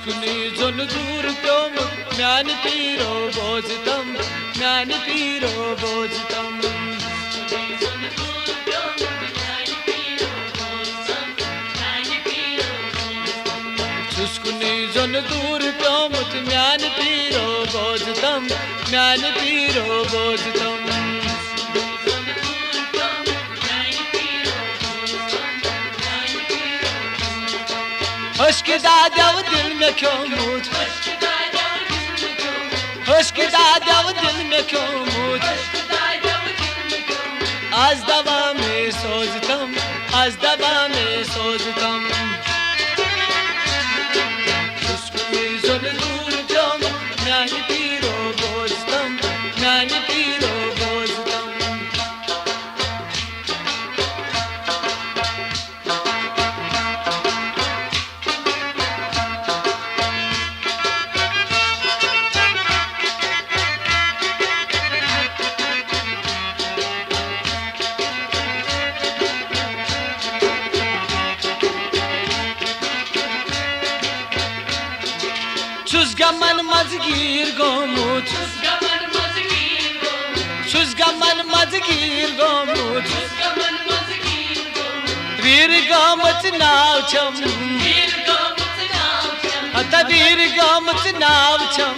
Çuskuni zon dur piyomut Myani piro boztam Myani piro boztam Çuskuni zon dur piyomut Myani piro boztam Myani piro boztam Hoş ki dadev dil में क्यों मूत होश की दादेव दिल में क्यों मूत आज दवा में सोचतम आज दवा में सोचतम उसकी जोन दूर जम म्यानी पीरो बोझतम म्यानी पीरो बोझतम Çuzgaman mazgir gomut Çuzgaman mazgir gomut Vir gamut navcham Hatta vir gamut navcham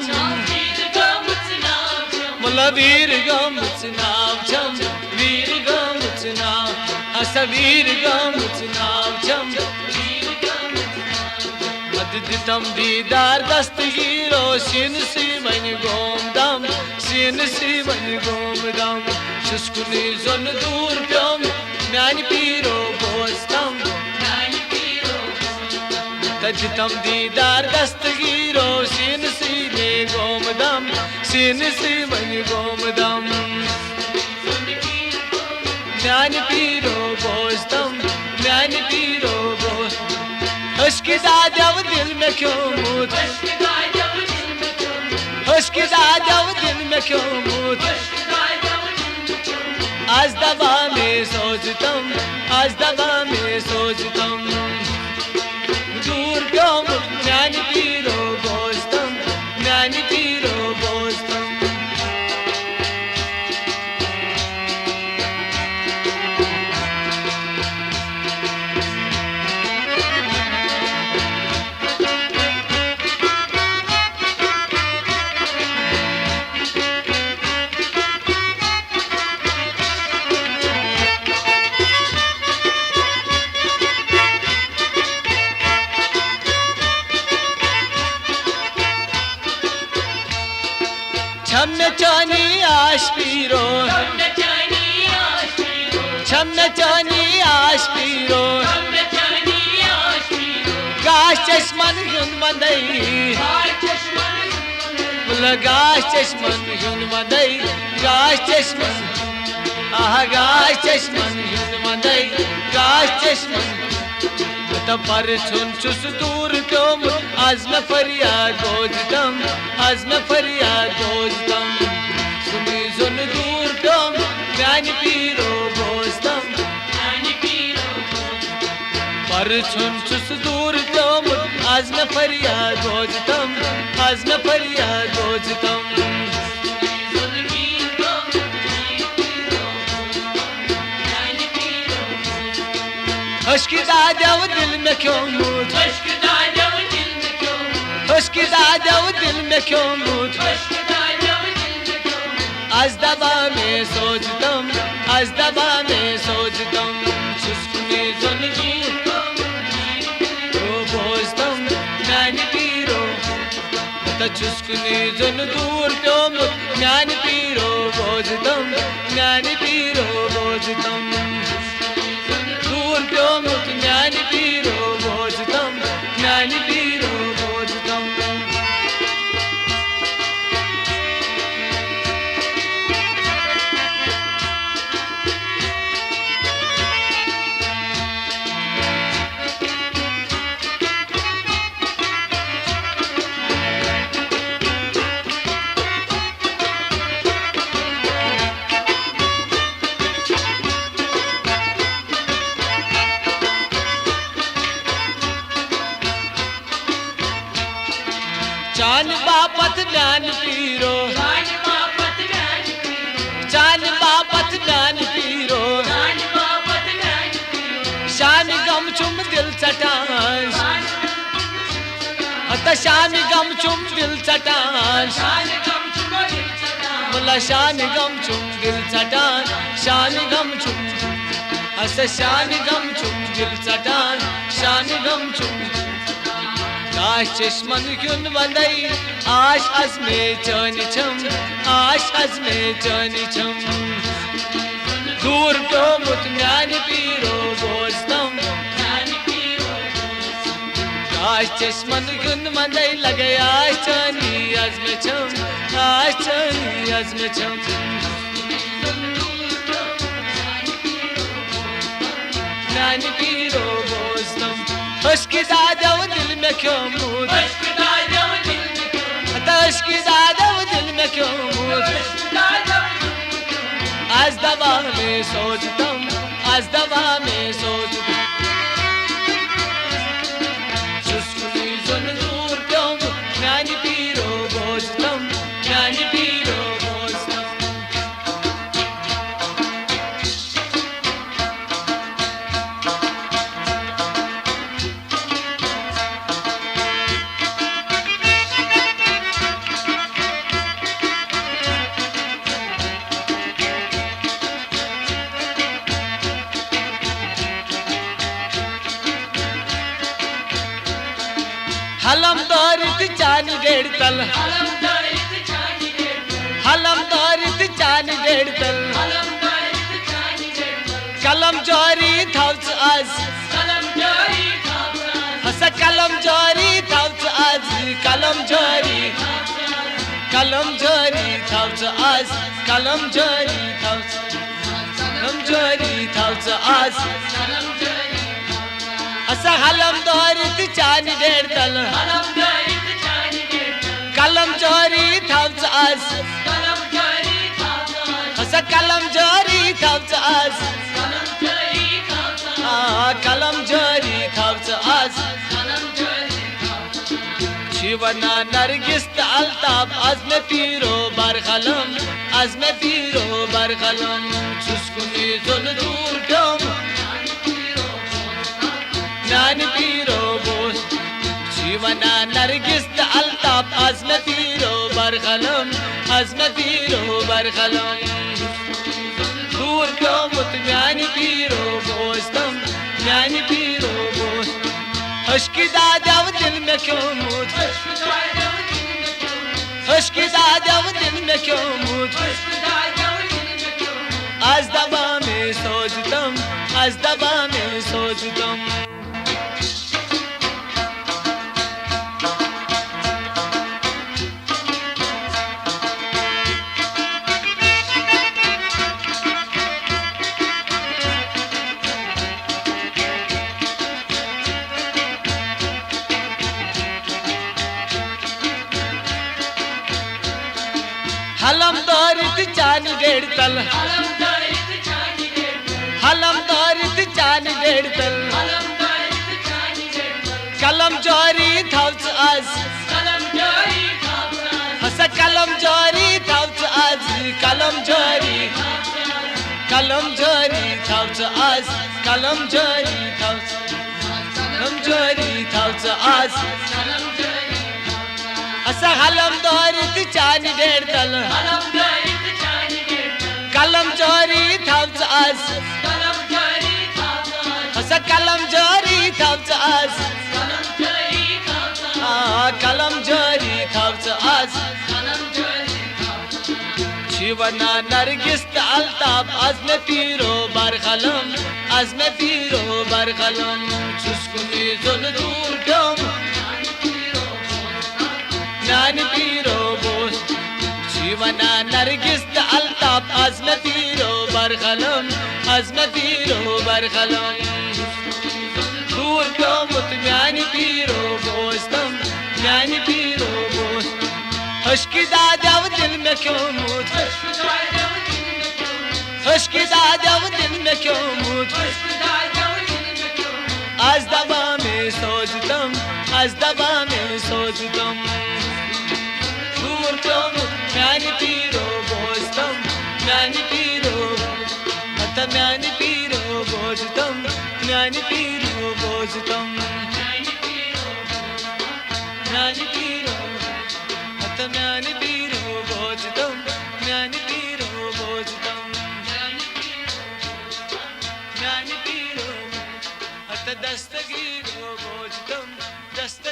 Mula vir gamut navcham Vir gamut nav Hasta vir gamut navcham Ditam didar dastgiro sinsi mani gomdam sinsi mani gomdam Çuskuni zon dur pyom myani piro boztam myani piro Ditam didar dastgiro sinsi me gomdam sinsi mani gomdam myani piro boztam myani piro boztam होश की दादेव दिल में क्यों मूत होश की दादेव दिल में क्यों मूत आज दवा में सोचतम आज दवा में सोचतम दूर क्यों मूत म्यानी पीरो बोझतम म्यानी पीरो बोझतम Çamne çani aş piro Çamne çani aş piro Gaş çeşman gün madai Bula gaş çeşman gün madai Gaş çeşman Aha gaş çeşman gün madai Gaş çeşman पर छुन चुस दूर क्यों आज मैं फरियाद बोझतम आज मैं फरियाद बोझतम सुनी जुन दूर क्यों म्यानी पीरो बोझतम म्यानी पीरो पर छुन चुस दूर क्यों आज मैं फरियाद बोझतम आज मैं फरियाद बोझतम होश की दादेव दिल में क्यों मूत होश की दादेव दिल में क्यों मूत आज दवा में सोचतम आज दवा में सोचतम चुस्कुनी जन दूर बोझतम म्यानी पीरो चुस्कुनी जन दूर क्यों मूत म्यानी पीरो बोझतम म्यानी पीरो बोझतम Piyomut myani piro boझtam myani piro boझtam चान बापत म्यान पीरो चान बापत म्यान पीरो शान गम चुम दिल चटान हत शान गम चुम दिल चटान मुला शान गम चुम दिल चटान शान गम चुम हस शान गम चुम दिल चटान शान गम चुम काश चश्मन क्युन वंदई आश अजमे चानी छम आश अजमे चानी छम दूर तो मुत म्यान पीरो बोझतम काश चश्मन क्युन वंदई लगे आश चानी अजमे छम आश चानी अजमे छम म्यान पीरो बोझतम अश्की दादा वो दिल में क्यों मूद अश्की दादा वो दिल में क्यों मूद आज दवा में सोचतम आज दवा में सोचतम चुस्कुनी जुन दूर क्यों म्यानी पीरो बोझतम म्यानी पीरो बोझतम हलम दौरित चानी डेढ़ तल हलम दौरित चानी डेढ़ तल कलम जोरी थाउच आज हस कलम जोरी थाउच आज कलम जोरी थाउच आज कलम जोरी थाउच आज असा हलम दौरित चानी डेढ़ तल कलम जोरी थाउच आज असा कलम जोरी थाउच आज कलम जोरी थाउच आज शिवना नरगिस अल्ताफ आज में पीरो बर कलम आज में पीरो बर कलम चुस्कुनी जुन दूर क्यों म्यान पीरो बोझ जीवना नरगिस अल्ताफ आज में पीरो बर कलम आज में पीरो बर कलम दूर क्यों मुत म्यान पीरो बोझतम म्यान पीरो बोझ हश्की दादा वो दिल में क्यों मूद हश्की दादा वो दिल में क्यों मूद आज दबा में सोचतम आज दबा में सोचतम हलम दौरित चानी डेढ़ तल हलम दौरित चानी डेढ़ तल कलम जोरी थाउच आज हस कलम जोरी थाउच आज कलम जोरी थाउच आज कलम जोरी थाउच आज असा हलम दौरित चानी डेढ़ तल कलम जोरी थाउच आज हस कलम जोरी थाउच आज कलम जोरी थाउच आज शिवना नरगिस अल्ताफ आज में पीरो बर कलम आज में पीरो बर कलम चुस्कुनी जुन दूर क्यों म्यान पीरो बोझ जीवना नरगिस अल्ताफ आज में पीरो बर कलम आज में पीरो बर कलम दूर क्यों मुत म्यान पीरो बोझतम म्यान पीरो बोझ हश्की दादा वो दिल में क्यों मूद हश्की दादा वो दिल में क्यों मूद आज दबा में सोचतम आज दबा में सोचतम ज्ञानी पीरो बोझतम ज्ञानी पीरो अत ज्ञानी पीरो बोझतम ज्ञानी पीरो बोझतम ज्ञानी पीरो अत दस्तगीरो बोझतम दस्त